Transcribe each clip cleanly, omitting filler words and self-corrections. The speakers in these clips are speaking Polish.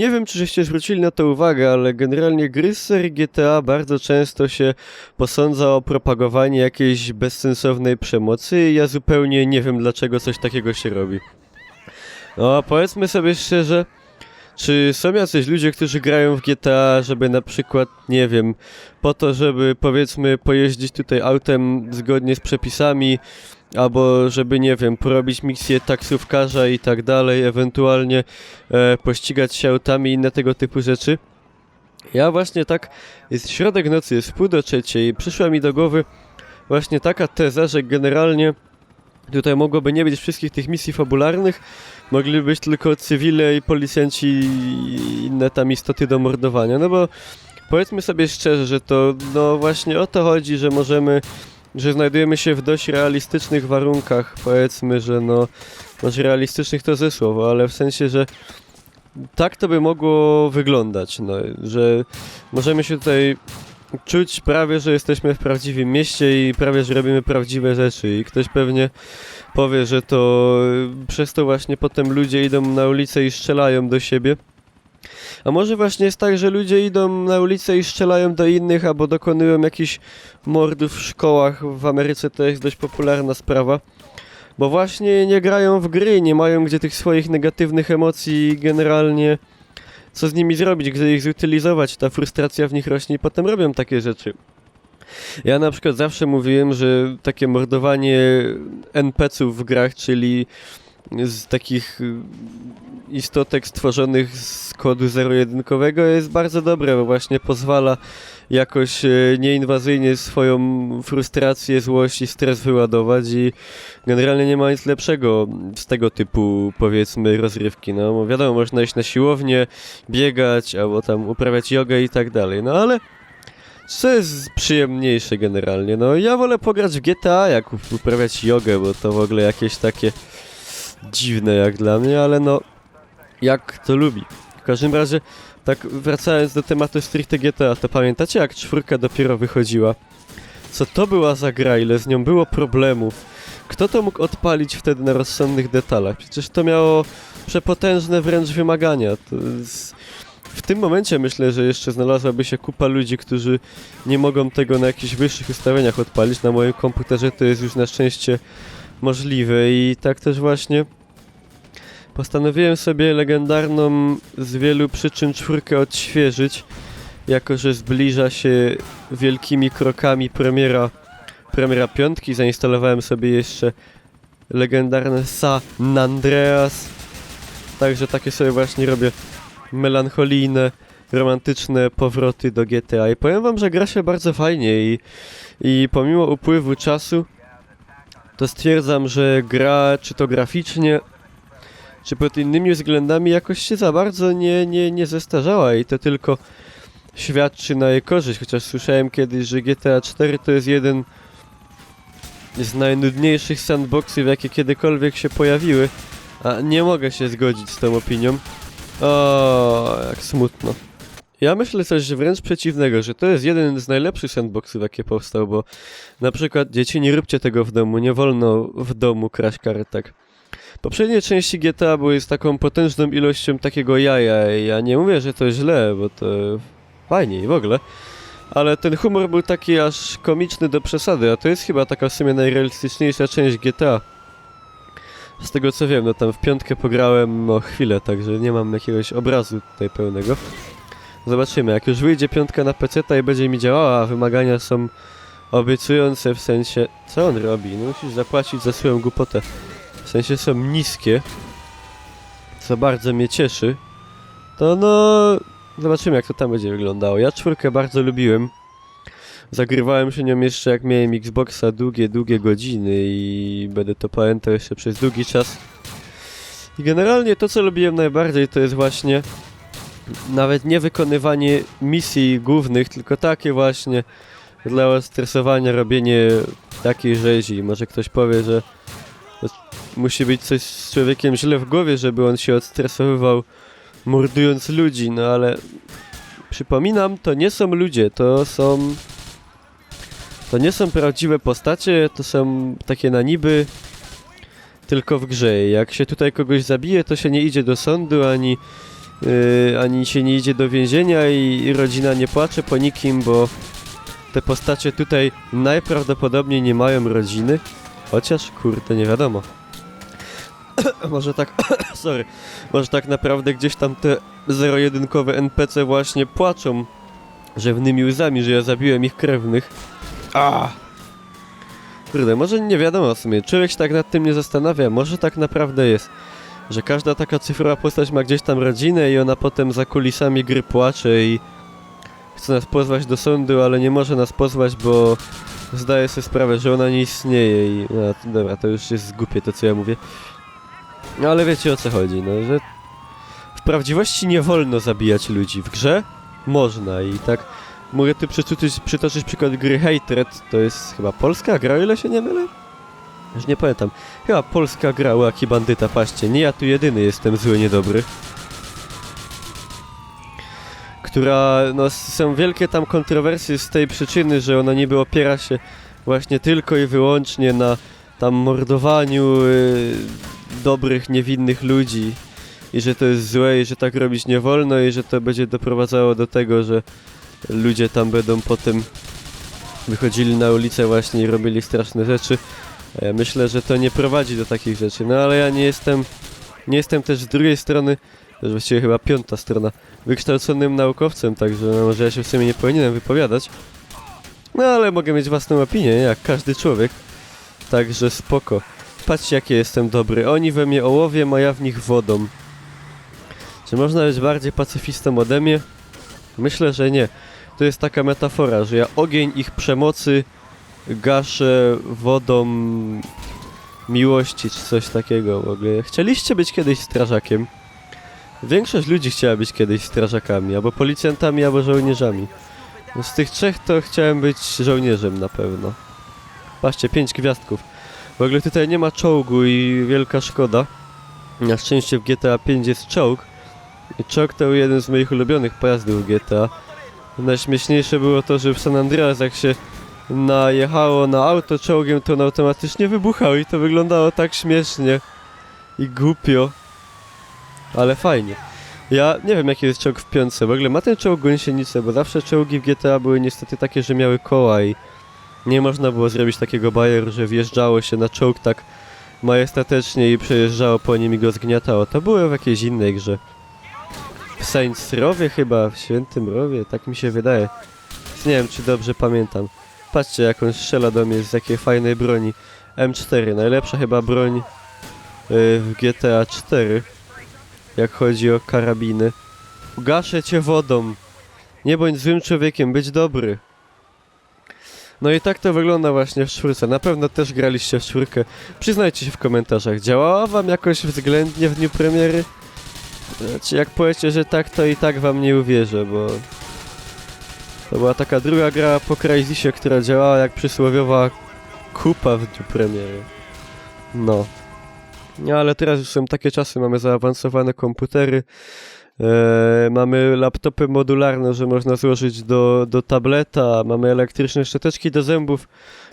nie wiem, czy żeście zwrócili na to uwagę, ale generalnie gry z serii GTA bardzo często się posądza o propagowanie jakiejś bezsensownej przemocy i ja zupełnie nie wiem, dlaczego coś takiego się robi. No, a powiedzmy sobie szczerze, czy są jacyś ludzie, którzy grają w GTA, żeby na przykład, nie wiem, po to, żeby powiedzmy pojeździć tutaj autem zgodnie z przepisami, albo żeby, nie wiem, porobić misję taksówkarza i tak dalej, ewentualnie pościgać się autami i inne tego typu rzeczy? Ja właśnie tak, jest środek nocy, jest 2:30 i przyszła mi do głowy właśnie taka teza, że generalnie tutaj mogłoby nie być wszystkich tych misji fabularnych, mogliby być tylko cywile i policjanci i inne tam istoty do mordowania, no bo powiedzmy sobie szczerze, że to no właśnie o to chodzi, że że znajdujemy się w dość realistycznych warunkach, powiedzmy, że no, może realistycznych to ze słowo, ale w sensie, że tak to by mogło wyglądać, no, że możemy się tutaj czuć prawie, że jesteśmy w prawdziwym mieście i prawie, że robimy prawdziwe rzeczy i ktoś pewnie powie, że to przez to właśnie potem ludzie idą na ulicę i strzelają do siebie. A może właśnie jest tak, że ludzie idą na ulicę i strzelają do innych albo dokonują jakichś mordów w szkołach. W Ameryce to jest dość popularna sprawa. Bo właśnie nie grają w gry, nie mają gdzie tych swoich negatywnych emocji generalnie co z nimi zrobić, gdzie ich zutylizować, ta frustracja w nich rośnie i potem robią takie rzeczy. Ja na przykład zawsze mówiłem, że takie mordowanie NPC-ów w grach, czyli z takich istotek stworzonych z kodu zero-jedynkowego jest bardzo dobre, bo właśnie pozwala jakoś nieinwazyjnie swoją frustrację, złość i stres wyładować i generalnie nie ma nic lepszego z tego typu, powiedzmy, rozrywki. No bo wiadomo, można iść na siłownię, biegać albo tam uprawiać jogę i tak dalej, no ale co jest przyjemniejsze generalnie? No ja wolę pograć w GTA, jak uprawiać jogę, bo to w ogóle jakieś takie dziwne jak dla mnie, ale no jak to lubi. W każdym razie, tak wracając do tematu stricte GTA, to pamiętacie jak 4 dopiero wychodziła? Co to była za gra, ile z nią było problemów? Kto to mógł odpalić wtedy na rozsądnych detalach? Przecież to miało przepotężne wręcz wymagania. W tym momencie myślę, że jeszcze znalazłaby się kupa ludzi, którzy nie mogą tego na jakichś wyższych ustawieniach odpalić. Na moim komputerze to jest już na szczęście możliwe i tak też właśnie postanowiłem sobie legendarną z wielu przyczyn 4 odświeżyć, jako że zbliża się wielkimi krokami premiera 5. Zainstalowałem sobie jeszcze legendarne San Andreas, także takie sobie właśnie robię melancholijne, romantyczne powroty do GTA i powiem wam, że gra się bardzo fajnie i pomimo upływu czasu to stwierdzam, że gra, czy to graficznie, czy pod innymi względami jakoś się za bardzo nie zestarzała i to tylko świadczy na jej korzyść, chociaż słyszałem kiedyś, że GTA 4 to jest jeden z najnudniejszych sandboxów, jakie kiedykolwiek się pojawiły, a nie mogę się zgodzić z tą opinią. O, jak smutno. Ja myślę coś wręcz przeciwnego, że to jest jeden z najlepszych sandboxów, jakie powstał, bo na przykład dzieci, nie róbcie tego w domu, nie wolno w domu kraść karetek. Poprzednie części GTA były z taką potężną ilością takiego jaja i ja nie mówię, że to źle, bo to fajnie i w ogóle, ale ten humor był taki aż komiczny do przesady, a to jest chyba taka w sumie najrealistyczniejsza część GTA. Z tego co wiem, no tam w 5 pograłem chwilę, także nie mam jakiegoś obrazu tutaj pełnego. Zobaczymy, jak już wyjdzie 5 na PC-ta i będzie mi działała, a wymagania są obiecujące, w sensie... Co on robi? No musisz zapłacić za swoją głupotę. W sensie są niskie, co bardzo mnie cieszy. To no... Zobaczymy, jak to tam będzie wyglądało. Ja 4 bardzo lubiłem. Zagrywałem się nią jeszcze jak miałem Xboxa długie godziny i będę to pamiętał jeszcze przez długi czas. I generalnie to, co lubiłem najbardziej, to jest właśnie nawet nie wykonywanie misji głównych, tylko takie właśnie dla odstresowania robienie takiej rzezi. Może ktoś powie, że musi być coś z człowiekiem źle w głowie, żeby on się odstresowywał mordując ludzi, no ale przypominam, to nie są ludzie, to nie są prawdziwe postacie, to są takie na niby, tylko w grze. Jak się tutaj kogoś zabije, to się nie idzie do sądu, ani ani się nie idzie do więzienia i rodzina nie płacze po nikim, bo te postacie tutaj najprawdopodobniej nie mają rodziny. Chociaż, kurde, nie wiadomo. Może tak, sorry, może tak naprawdę gdzieś tam te zero-jedynkowe NPC właśnie płaczą rzewnymi łzami, że ja zabiłem ich krewnych. Kurde, może nie wiadomo w sumie, człowiek się tak nad tym nie zastanawia, może tak naprawdę jest, że każda taka cyfrowa postać ma gdzieś tam rodzinę i ona potem za kulisami gry płacze i chce nas pozwać do sądu, ale nie może nas pozwać, bo zdaje sobie sprawę, że ona nie istnieje i... No, dobra, to już jest głupie to, co ja mówię. No, ale wiecie, o co chodzi, no, że w prawdziwości nie wolno zabijać ludzi. W grze można i tak mogę tu przytoczyć przykład gry Hatred. To jest chyba polska gra, o ile się nie mylę? Już nie pamiętam. Chyba polska gra, Łaki Bandyta, patrzcie. Nie ja tu jedyny jestem zły, niedobry. Która, no, są wielkie tam kontrowersje z tej przyczyny, że ona niby opiera się właśnie tylko i wyłącznie na tam mordowaniu dobrych, niewinnych ludzi i że to jest złe i że tak robić nie wolno i że to będzie doprowadzało do tego, że ludzie tam będą potem wychodzili na ulicę właśnie i robili straszne rzeczy. A ja myślę, że to nie prowadzi do takich rzeczy, no ale ja nie jestem też z drugiej strony, to jest właściwie chyba piąta strona, wykształconym naukowcem, także no, może ja się w sumie nie powinienem wypowiadać. No ale mogę mieć własną opinię, jak każdy człowiek. Także spoko. Patrzcie, jakie jestem dobry. Oni we mnie ołowiem, a ja w nich wodą. Czy można być bardziej pacyfistą ode mnie? Myślę, że nie. To jest taka metafora, że ja ogień ich przemocy gaszę wodą miłości, czy coś takiego w ogóle. Chcieliście być kiedyś strażakiem? Większość ludzi chciała być kiedyś strażakami, albo policjantami, albo żołnierzami. No z tych trzech to chciałem być żołnierzem na pewno. Patrzcie, 5 gwiazdków. W ogóle tutaj nie ma czołgu i wielka szkoda. Na szczęście w GTA 5 jest czołg. I czołg to jeden z moich ulubionych pojazdów w GTA. Najśmieszniejsze było to, że w San Andreas jak się najechało na auto czołgiem, to on automatycznie wybuchał i to wyglądało tak śmiesznie i głupio. Ale fajnie. Ja nie wiem, jaki jest czołg w piątce. W ogóle ma ten czołg gąsienicę, bo zawsze czołgi w GTA były niestety takie, że miały koła i nie można było zrobić takiego bajeru, że wjeżdżało się na czołg tak majestatycznie i przejeżdżało po nim i go zgniatało. To było w jakiejś innej grze. W Saints Rowie chyba, w Świętym Rowie, tak mi się wydaje. Nie wiem, czy dobrze pamiętam. Patrzcie, jak on strzela do mnie z jakiej fajnej broni. M4, najlepsza chyba broń w GTA 4. Jak chodzi o karabiny. Gaszę cię wodą. Nie bądź złym człowiekiem, być dobry. No i tak to wygląda właśnie w czwórce. Na pewno też graliście w czwórkę. Przyznajcie się w komentarzach, działała wam jakoś względnie w dniu premiery? Znaczy, jak powiecie, że tak, to i tak wam nie uwierzę, bo to była taka druga gra po Crysisie, która działała jak przysłowiowa kupa w dniu premiery. No. No ale teraz już są takie czasy, mamy zaawansowane komputery, mamy laptopy modularne, że można złożyć do tableta, mamy elektryczne szczoteczki do zębów,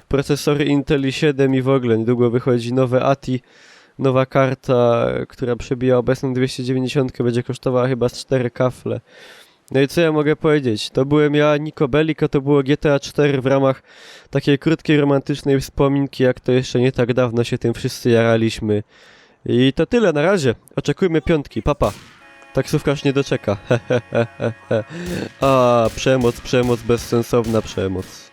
procesory Intel i7 i w ogóle niedługo wychodzi nowe ATI, nowa karta, która przebija obecną 290, będzie kosztowała chyba z 4 kafle. No i co ja mogę powiedzieć? To byłem ja, Niko Bellic, a to było GTA 4 w ramach takiej krótkiej, romantycznej wspominki, jak to jeszcze nie tak dawno się tym wszyscy jaraliśmy. I to tyle, na razie. Oczekujmy piątki, papa. Taksówkarz nie doczeka. A, przemoc, bezsensowna przemoc.